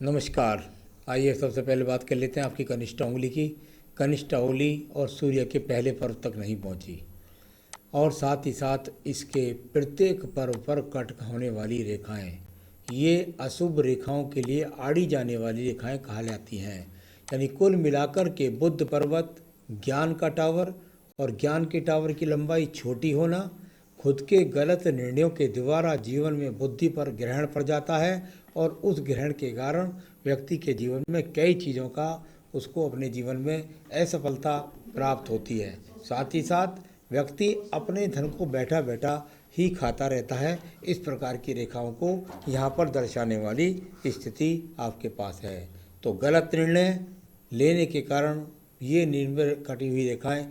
नमस्कार। आइए सबसे पहले बात कर लेते हैं आपकी कनिष्ठा उंगली की। कनिष्ठा उंगली और सूर्य के पहले पर्व तक नहीं पहुंची और साथ ही साथ इसके प्रत्येक पर्व पर कट होने वाली रेखाएं, ये अशुभ रेखाओं के लिए आड़ी जाने वाली रेखाएं कहा जाती हैं। यानी कुल मिलाकर के बुध पर्वत, ज्ञान का टावर और ज्ञान के टावर की लंबाई छोटी होना, खुद के गलत निर्णयों के द्वारा जीवन में बुद्धि पर ग्रहण पड़ जाता है और उस ग्रहण के कारण व्यक्ति के जीवन में कई चीज़ों का उसको अपने जीवन में असफलता प्राप्त होती है। साथ ही साथ व्यक्ति अपने धन को बैठा बैठा ही खाता रहता है। इस प्रकार की रेखाओं को यहाँ पर दर्शाने वाली स्थिति आपके पास है। तो गलत निर्णय लेने के कारण ये निर्भर कटी हुई रेखाएं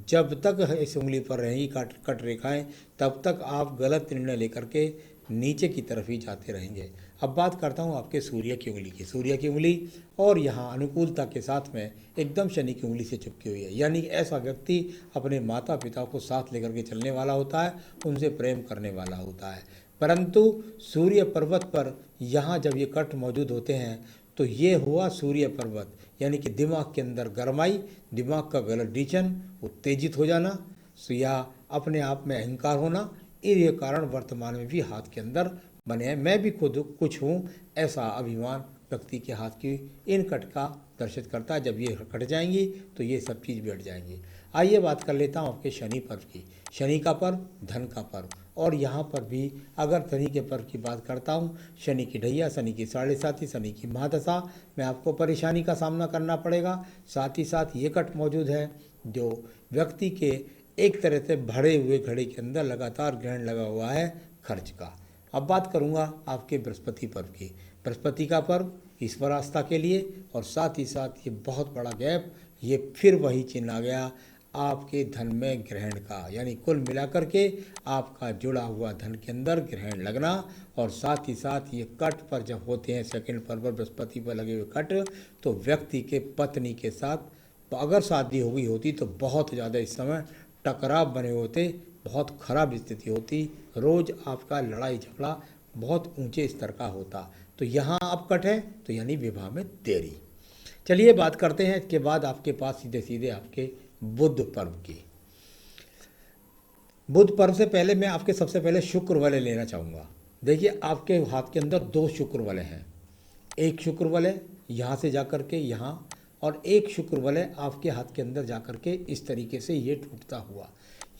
जब तक इस उंगली पर रहेंगी, कट रेखाएं, तब तक आप गलत निर्णय लेकर के नीचे की तरफ ही जाते रहेंगे। अब बात करता हूँ आपके सूर्य की उंगली की। सूर्य की उंगली और यहाँ अनुकूलता के साथ में एकदम शनि की उंगली से चिपकी हुई है। यानी ऐसा व्यक्ति अपने माता पिता को साथ लेकर के चलने वाला होता है, उनसे प्रेम करने वाला होता है। परंतु सूर्य पर्वत पर यहाँ जब ये कट मौजूद होते हैं तो ये हुआ सूर्य पर्वत, यानी कि दिमाग के अंदर गरमाई, दिमाग का गलत डिसीजन, उत्तेजित हो जाना या अपने आप में अहंकार होना, ये कारण वर्तमान में भी हाथ के अंदर बने हैं। मैं भी खुद कुछ हूँ, ऐसा अभिमान व्यक्ति के हाथ की इन कट का दर्शित करता है। जब ये कट जाएंगी तो ये सब चीज़ बैठ जाएंगी। आइए बात कर लेता हूँ आपके शनि पर्व की। शनि का पर्व धन का पर्व, और यहाँ पर भी अगर शनि के पर्व की बात करता हूँ, शनि की ढैया, शनि की 7.5, शनि की महादशा में आपको परेशानी का सामना करना पड़ेगा। साथ ही साथ ये कट मौजूद है जो व्यक्ति के एक तरह से भरे हुए घड़े के अंदर लगातार ग्रहण लगा हुआ है खर्च का। अब बात करूंगा आपके बृहस्पति पर्व की। बृहस्पति का पर्व ईश्वर आस्था के लिए, और साथ ही साथ ये बहुत बड़ा गैप, ये फिर वही चिन्ह आ गया आपके धन में ग्रहण का। यानी कुल मिलाकर के आपका जुड़ा हुआ धन के अंदर ग्रहण लगना, और साथ ही साथ ये कट पर जब होते हैं सेकंड पर्व पर बृहस्पति पर लगे हुए कट, तो व्यक्ति के पत्नी के साथ अगर शादी हो गई होती तो बहुत ज़्यादा इस समय टकराव बने होते, बहुत खराब स्थिति होती, रोज़ आपका लड़ाई झगड़ा बहुत ऊंचे स्तर का होता। तो यहाँ आप कट है तो यानी विवाह में देरी। चलिए बात करते हैं इसके बाद आपके पास सीधे सीधे आपके बुध पर्व की। बुध पर्व से पहले मैं आपके सबसे पहले शुक्र वाले लेना चाहूँगा। देखिए आपके हाथ के अंदर 2 शुक्र वाले हैं। एक शुक्र वाले यहाँ से जाकर के यहाँ, और एक शुक्र वाले आपके हाथ के अंदर जाकर के इस तरीके से ये टूटता हुआ।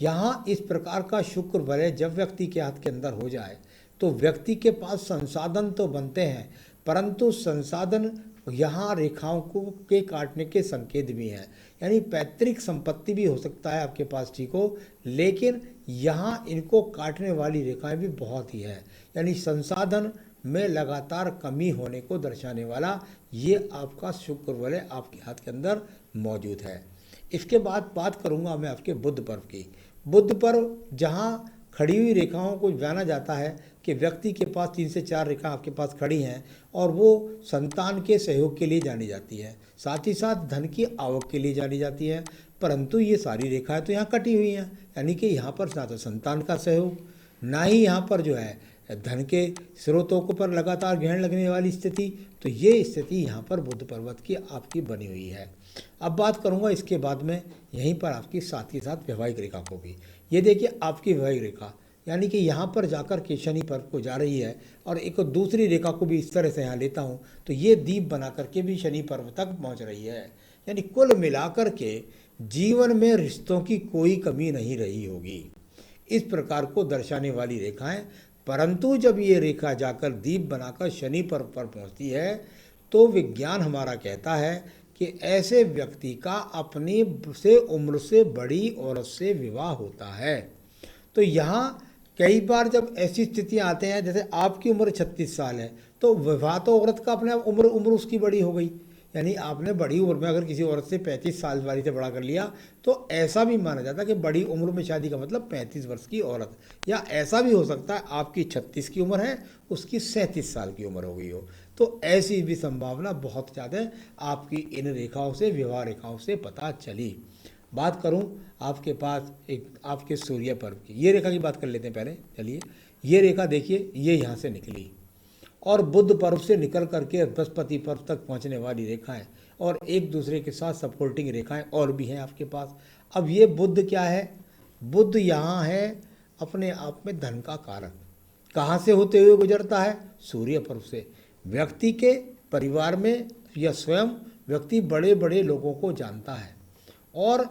यहाँ इस प्रकार का शुक्र वलय जब व्यक्ति के हाथ के अंदर हो जाए तो व्यक्ति के पास संसाधन तो बनते हैं, परंतु संसाधन यहाँ रेखाओं को के काटने के संकेत भी हैं। यानी पैतृक संपत्ति भी हो सकता है आपके पास, ठीक हो, लेकिन यहाँ इनको काटने वाली रेखाएं भी बहुत ही है। यानी संसाधन में लगातार कमी होने को दर्शाने वाला ये आपका शुक्र वलय आपके हाथ के अंदर मौजूद है। इसके बाद बात करूंगा मैं आपके बुध पर्व की। बुध पर्व जहाँ खड़ी हुई रेखाओं को जाना जाता है कि व्यक्ति के पास 3 से 4 रेखा आपके पास खड़ी हैं और वो संतान के सहयोग के लिए जानी जाती है, साथ ही साथ धन की आवक के लिए जानी जाती है। परंतु ये सारी रेखाएं तो यहाँ कटी हुई हैं, यानी कि यहाँ पर ना तो संतान का सहयोग, ना ही यहाँ पर जो है धन के स्रोतों को पर लगातार ग्रहण लगने वाली स्थिति। तो ये स्थिति यहाँ पर बुध पर्वत की आपकी बनी हुई है। अब बात करूँगा इसके बाद में यहीं पर आपकी साथ ही साथ वैवाहिक रेखा को भी। ये देखिए आपकी वैवाहिक रेखा, यानी कि यहाँ पर जाकर के शनि पर्व को जा रही है, और एक दूसरी रेखा को भी इस तरह से यहाँ लेता हूँ तो ये दीप बना करके भी शनि पर्व तक पहुँच रही है। यानी कुल मिलाकर के जीवन में रिश्तों की कोई कमी नहीं रही होगी, इस प्रकार को दर्शाने वाली रेखाएं। परंतु जब ये रेखा जाकर दीप बनाकर शनि पर्व पर पहुँचती है तो विज्ञान हमारा कहता है कि ऐसे व्यक्ति का अपनी से उम्र से बड़ी औरत से विवाह होता है। तो यहाँ कई बार जब ऐसी स्थितियाँ आते हैं, जैसे आपकी उम्र 36 साल है तो विवाह तो औरत का अपने आप उम्र उसकी बड़ी हो गई। यानी आपने बड़ी उम्र में अगर किसी औरत से 35 साल वाली से बड़ा कर लिया तो ऐसा भी माना जाता है कि बड़ी उम्र में शादी का मतलब 35 वर्ष की औरत। या ऐसा भी हो सकता है आपकी 36 की उम्र है, उसकी 37 साल की उम्र हो गई हो। तो ऐसी भी संभावना बहुत ज़्यादा आपकी इन रेखाओं से, विवाह रेखाओं से पता चली। बात करूं आपके पास एक आपके सूर्य पर्व की, ये रेखा की बात कर लेते हैं पहले। चलिए ये रेखा देखिए, ये यहाँ से निकली और बुध पर्व से निकल करके बृहस्पति पर्व तक पहुंचने वाली रेखाएं और एक दूसरे के साथ सपोर्टिंग रेखाएं और भी हैं आपके पास। अब ये बुध क्या है? बुध यहाँ है अपने आप में धन का कारक। कहाँ से होते हुए गुजरता है? सूर्य पर्व से। व्यक्ति के परिवार में या स्वयं व्यक्ति बड़े बड़े लोगों को जानता है और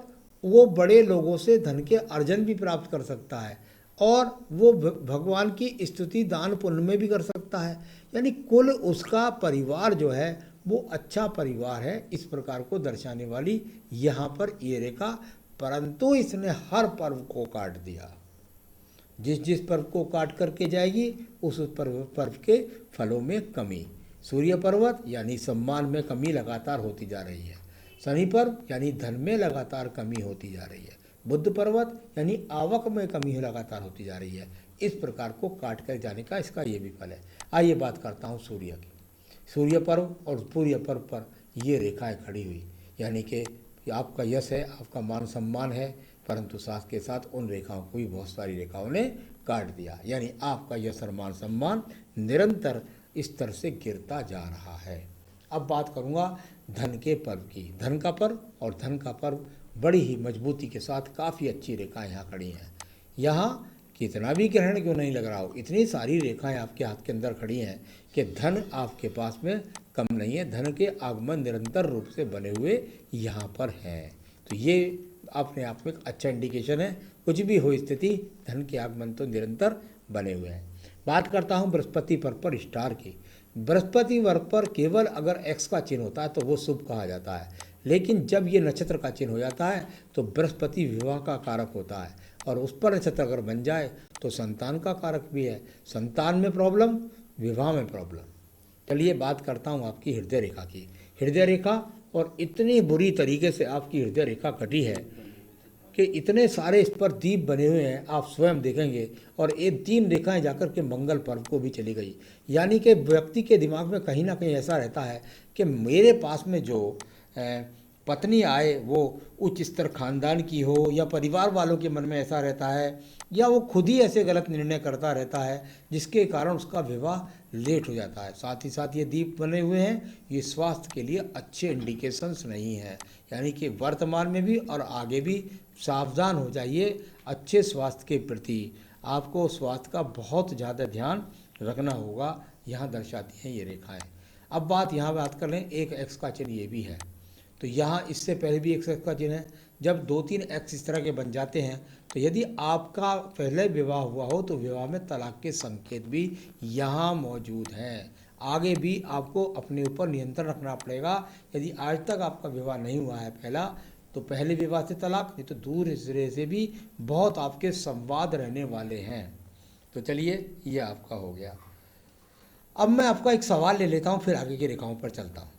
वो बड़े लोगों से धन के अर्जन भी प्राप्त कर सकता है और वो भगवान की स्तुति दान पुण्य में भी कर सकता है। यानी कुल उसका परिवार जो है वो अच्छा परिवार है, इस प्रकार को दर्शाने वाली यहाँ पर ये रेखा। परंतु इसने हर पर्व को काट दिया। जिस जिस पर्व को काट करके जाएगी उस पर्व के फलों में कमी। सूर्य पर्वत यानी सम्मान में कमी लगातार होती जा रही है। शनि पर्व यानी धन में लगातार कमी होती जा रही है। बुध पर्वत यानी आवक में कमी लगातार होती जा रही है। इस प्रकार को काट कर जाने का इसका ये भी फल है। आइए बात करता हूँ सूर्य की। सूर्य पर्व और सूर्य पर्व पर ये रेखाएं खड़ी हुई, यानी कि आपका यश है, आपका मान सम्मान है, परंतु साथ के साथ उन रेखाओं को भी बहुत सारी रेखाओं ने काट दिया। यानी आपका यश और मान सम्मान निरंतर इस तरह से गिरता जा रहा है। अब बात करूँगा धन के पर्व की। धन का पर्व और धन का पर्व बड़ी ही मजबूती के साथ काफ़ी अच्छी रेखाएं यहाँ खड़ी हैं। यहाँ कितना भी ग्रहण क्यों नहीं लग रहा हो, इतनी सारी रेखाएं आपके हाथ के अंदर खड़ी हैं कि धन आपके पास में कम नहीं है। धन के आगमन निरंतर रूप से बने हुए यहाँ पर हैं। तो ये अपने आप में एक अच्छा इंडिकेशन है। कुछ भी हो स्थिति, धन के आगमन तो निरंतर बने हुए हैं। बात करता हूँ बृहस्पति पर्व पर स्टार की। बृहस्पति वर्ग पर केवल अगर एक्स का चिन्ह होता है तो वो शुभ कहा जाता है, लेकिन जब ये नक्षत्र का चिन्ह हो जाता है तो बृहस्पति विवाह का कारक होता है और उस पर नक्षत्र अगर बन जाए तो संतान का कारक भी है। संतान में प्रॉब्लम, विवाह में प्रॉब्लम। चलिए बात करता हूँ आपकी हृदय रेखा की। हृदय रेखा और इतनी बुरी तरीके से आपकी हृदय रेखा कटी है कि इतने सारे इस पर दीप बने हुए हैं, आप स्वयं देखेंगे। और ये 3 रेखाएं जाकर के मंगल पर्व को भी चली गई। यानी कि व्यक्ति के दिमाग में कहीं ना कहीं ऐसा रहता है कि मेरे पास में जो पत्नी आए वो उच्च स्तर खानदान की हो, या परिवार वालों के मन में ऐसा रहता है, या वो खुद ही ऐसे गलत निर्णय करता रहता है जिसके कारण उसका विवाह लेट हो जाता है। साथ ही साथ ये दीप बने हुए हैं, ये स्वास्थ्य के लिए अच्छे इंडिकेशंस नहीं हैं। यानी कि वर्तमान में भी और आगे भी सावधान हो जाइए अच्छे स्वास्थ्य के प्रति। आपको स्वास्थ्य का बहुत ज़्यादा ध्यान रखना होगा, यहाँ दर्शाती हैं ये रेखाएँ। अब बात कर लें एक एक्स का चिन्ह ये भी है। तो यहाँ इससे पहले भी एक एक्स का चिन्ह है। जब 2-3 एक्स इस तरह के बन जाते हैं तो यदि आपका पहले विवाह हुआ हो तो विवाह में तलाक के संकेत भी यहाँ मौजूद हैं। आगे भी आपको अपने ऊपर नियंत्रण रखना पड़ेगा। यदि आज तक आपका विवाह नहीं हुआ है पहला, तो पहले विवाह से तलाक, नहीं तो दूर सिरे से भी बहुत आपके संवाद रहने वाले हैं। तो चलिए ये आपका हो गया। अब मैं आपका एक सवाल ले लेता हूँ, फिर आगे की रेखाओं पर चलता हूँ।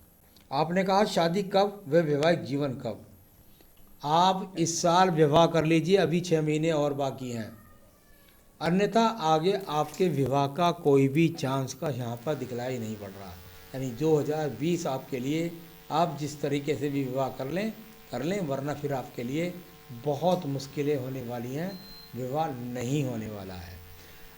आपने कहा शादी कब व वैवाहिक जीवन कब। आप इस साल विवाह कर लीजिए, अभी 6 महीने और बाकी हैं, अन्यथा आगे आपके विवाह का कोई भी चांस का यहाँ पर दिखलाई नहीं पड़ रहा। यानी 2020 आपके लिए, आप जिस तरीके से भी विवाह कर लें, वरना फिर आपके लिए बहुत मुश्किलें होने वाली हैं, विवाह नहीं होने वाला है।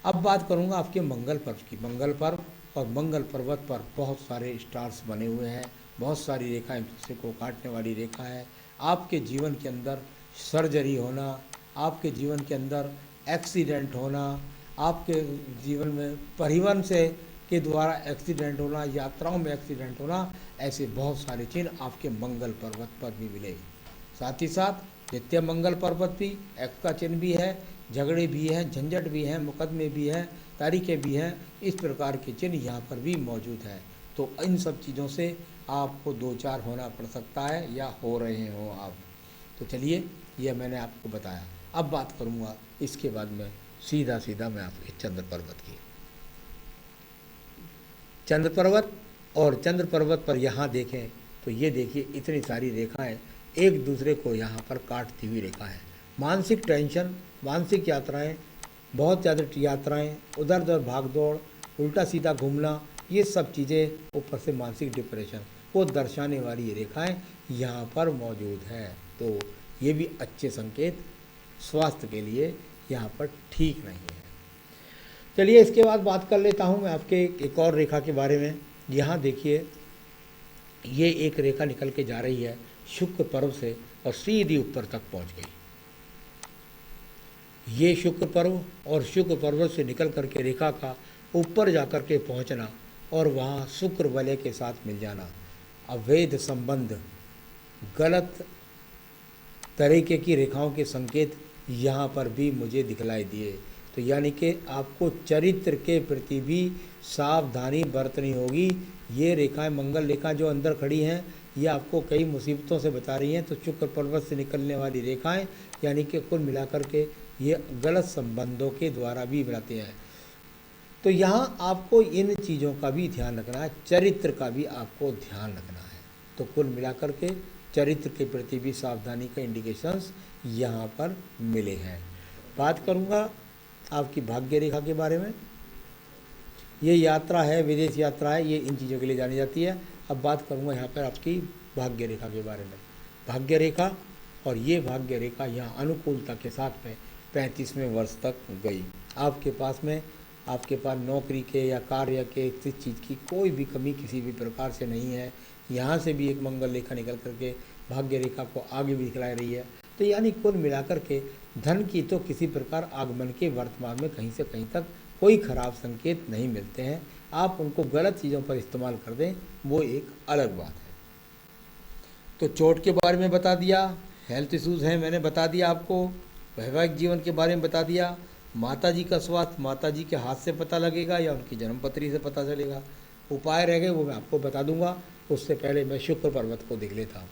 अब बात करूँगा आपके मंगल पर्व की। मंगल पर्व और मंगल पर्वत पर बहुत सारे स्टार्स बने हुए हैं, बहुत सारी रेखाएं दूसरे को काटने वाली रेखा है। आपके जीवन के अंदर सर्जरी होना, आपके जीवन के अंदर एक्सीडेंट होना, आपके जीवन में परिवहन से के द्वारा एक्सीडेंट होना, यात्राओं में एक्सीडेंट होना, ऐसे बहुत सारे चिन्ह आपके मंगल पर्वत पर भी मिले। साथ ही साथ नित्य मंगल पर्वत भी एक्स का चिन्ह भी है, झगड़े भी हैं, झंझट भी हैं, मुकदमे भी हैं, तारीखें भी हैं, इस प्रकार के चिन्ह यहाँ पर भी मौजूद हैं। तो इन सब चीज़ों से आपको 2-4 होना पड़ सकता है या हो रहे हो आप। तो चलिए यह मैंने आपको बताया। अब बात करूँगा इसके बाद में सीधा मैं आपके चंद्र पर्वत की। चंद्र पर्वत और चंद्र पर्वत पर यहाँ देखें तो ये देखिए इतनी सारी रेखाएं एक दूसरे को यहाँ पर काटती हुई रेखा है। मानसिक टेंशन, मानसिक यात्राएं, बहुत ज़्यादा यात्राएं, उधर उधर भाग दौड़, उल्टा सीधा घूमना, ये सब चीज़ें, ऊपर से मानसिक डिप्रेशन को दर्शाने वाली ये रेखाएं यहाँ पर मौजूद हैं। तो ये भी अच्छे संकेत स्वास्थ्य के लिए यहाँ पर ठीक नहीं है। चलिए इसके बाद बात कर लेता हूँ मैं आपके एक और रेखा के बारे में। यहाँ देखिए, ये एक रेखा निकल के जा रही है शुक्र पर्व से और सीधी ऊपर तक पहुँच गई। ये शुक्र पर्व और शुक्र पर्व से निकल करके रेखा का ऊपर जा कर के पहुँचना और वहाँ शुक्र वलय के साथ मिल जाना, अवैध संबंध, गलत तरीके की रेखाओं के संकेत यहाँ पर भी मुझे दिखलाई दिए। तो यानी कि आपको चरित्र के प्रति भी सावधानी बरतनी होगी। ये रेखाएं, मंगल रेखा जो अंदर खड़ी हैं, ये आपको कई मुसीबतों से बचा रही हैं। तो शुक्र पर्वत से निकलने वाली रेखाएं यानी कि कुल मिलाकर के ये गलत संबंधों के द्वारा भी बनाते हैं। तो यहाँ आपको इन चीज़ों का भी ध्यान रखना है, चरित्र का भी आपको ध्यान रखना है। तो कुल मिलाकर के चरित्र के प्रति भी सावधानी का इंडिकेशंस यहाँ पर मिले हैं। बात करूँगा आपकी भाग्य रेखा के बारे में। ये यात्रा है, विदेश यात्रा है, ये इन चीज़ों के लिए जानी जाती है। अब बात करूँगा यहाँ पर आपकी भाग्य रेखा के बारे में। भाग्य रेखा, और ये भाग्य रेखा यहाँ अनुकूलता के साथ में 35वें वर्ष तक गई। आपके पास नौकरी के या कार्य के किसी चीज़ की कोई भी कमी किसी भी प्रकार से नहीं है। यहाँ से भी एक मंगल रेखा निकल करके भाग्य रेखा को आगे भी दिखला रही है। तो यानी कुल मिलाकर के धन की तो किसी प्रकार आगमन के वर्तमान में कहीं से कहीं तक कोई खराब संकेत नहीं मिलते हैं। आप उनको गलत चीज़ों पर इस्तेमाल कर दें, वो एक अलग बात है। तो चोट के बारे में बता दिया, हेल्थ इश्यूज़ हैं मैंने बता दिया आपको, वैवाहिक जीवन के बारे में बता दिया। माता जी का स्वास्थ्य माता जी के हाथ से पता लगेगा या उनकी जन्मपत्री से पता चलेगा। उपाय रह गए वो मैं आपको बता दूंगा। उससे पहले मैं शुक्र पर्वत को देख लेता हूँ।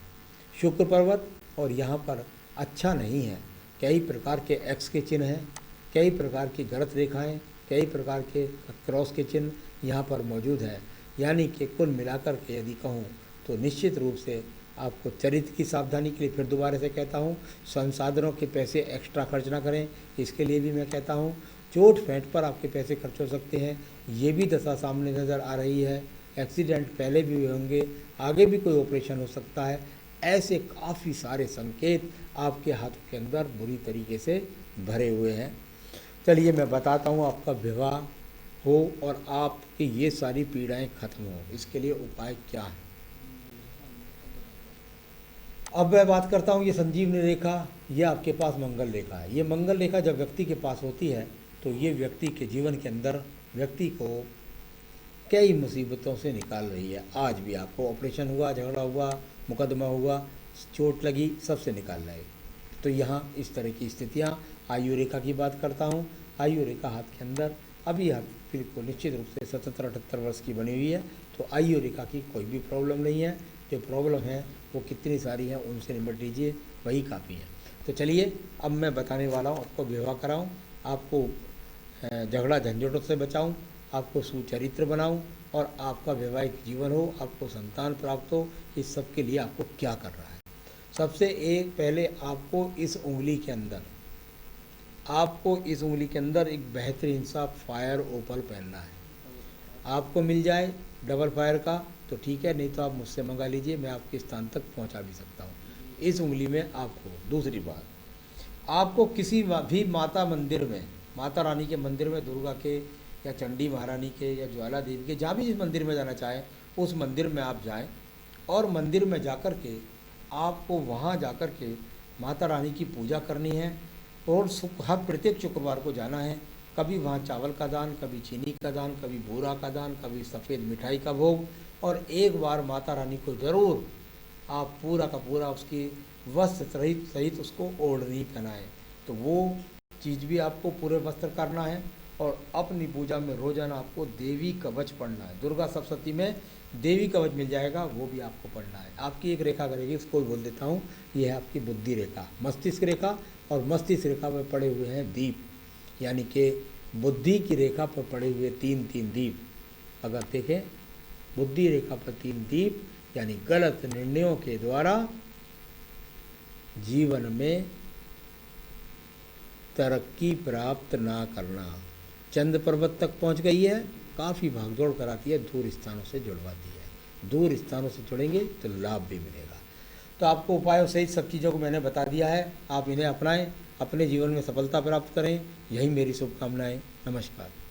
शुक्र पर्वत, और यहाँ पर अच्छा नहीं है। कई प्रकार के एक्स के चिन्ह हैं, कई प्रकार की गलत रेखाएं, कई प्रकार के क्रॉस के चिन्ह यहाँ पर मौजूद है। यानी कि कुल मिलाकर के यदि कहूँ तो निश्चित रूप से आपको चरित्र की सावधानी के लिए फिर दोबारा से कहता हूँ, संसाधनों के पैसे एक्स्ट्रा खर्च ना करें, इसके लिए भी मैं कहता हूँ। चोट फेंट पर आपके पैसे खर्च हो सकते हैं, ये भी दशा सामने नज़र आ रही है। एक्सीडेंट पहले भी हुए होंगे, आगे भी कोई ऑपरेशन हो सकता है। ऐसे काफ़ी सारे संकेत आपके हाथों के अंदर बुरी तरीके से भरे हुए हैं। चलिए मैं बताता हूँ, आपका विवाह हो और आपकी ये सारी पीड़ाएं खत्म हो, इसके लिए उपाय क्या है। अब मैं बात करता हूँ, ये संजीवनी रेखा, ये आपके पास मंगल रेखा है। ये मंगल रेखा जब व्यक्ति के पास होती है तो ये व्यक्ति के जीवन के अंदर व्यक्ति को कई मुसीबतों से निकाल रही है। आज भी आपको ऑपरेशन हुआ, झगड़ा हुआ, मुकदमा हुआ, चोट लगी, सबसे निकाल रहा है। तो यहाँ इस तरह की स्थितियाँ। आयु रेखा की बात करता हूँ। आयु रेखा हाथ के अंदर अभी हाथ बिल्कुल निश्चित रूप से 77-78 वर्ष की बनी हुई है। तो आयु रेखा की कोई भी प्रॉब्लम नहीं है। जो प्रॉब्लम है वो कितनी सारी हैं उनसे निपट लीजिए, वही काफ़ी है। तो चलिए अब मैं बताने वाला हूँ, आपको विवाह कराऊँ, आपको झगड़ा झंझटों से बचाऊँ, आपको सुचरित्र बनाऊँ और आपका वैवाहिक जीवन हो, आपको संतान प्राप्त हो। इस सब के लिए आपको क्या करना है। सबसे पहले आपको इस उंगली के अंदर एक बेहतरीन सा फायर ओपल पहनना है। आपको मिल जाए डबल फायर का तो ठीक है, नहीं तो आप मुझसे मंगा लीजिए, मैं आपके स्थान तक पहुंचा भी सकता हूं। इस उंगली में आपको, दूसरी बात, आपको किसी भी माता मंदिर में, माता रानी के मंदिर में, दुर्गा के या चंडी महारानी के या ज्वाला देवी के, जहाँ भी जिस मंदिर में जाना चाहें उस मंदिर में आप जाएं और मंदिर में जाकर के आपको वहाँ जाकर के माता रानी की पूजा करनी है और हर प्रत्येक शुक्रवार को जाना है। कभी वहाँ चावल का दान, कभी चीनी का दान, कभी बूरा का दान, कभी सफ़ेद मिठाई का भोग, और एक बार माता रानी को ज़रूर आप पूरा का पूरा उसकी वस्त्र सहित उसको ओढ़नी पहनाएं। तो वो चीज़ भी आपको पूरे वस्त्र करना है। और अपनी पूजा में रोजाना आपको देवी कवच पढ़ना है। दुर्गा सप्तशती में देवी कवच मिल जाएगा, वो भी आपको पढ़ना है। आपकी एक रेखा करेगी, उसको बोल देता हूँ, ये है आपकी बुद्धि रेखा, मस्तिष्क रेखा, और मस्तिष्क रेखा पर पड़े हुए हैं दीप, यानी कि बुद्धि की रेखा पर पड़े हुए तीन दीप। अगर देखें बुद्धि रेखा पर 3 दीप, यानी गलत निर्णयों के द्वारा जीवन में तरक्की प्राप्त ना करना। चंद्र पर्वत तक पहुंच गई है, काफ़ी भागदौड़ कराती है, दूर स्थानों से जुड़वाती है। दूर स्थानों से जुड़ेंगे तो लाभ भी मिलेगा। तो आपको उपायों सहित सब चीज़ों को मैंने बता दिया है, आप इन्हें अपनाएं, अपने जीवन में सफलता प्राप्त करें। यही मेरी शुभकामनाएं। नमस्कार।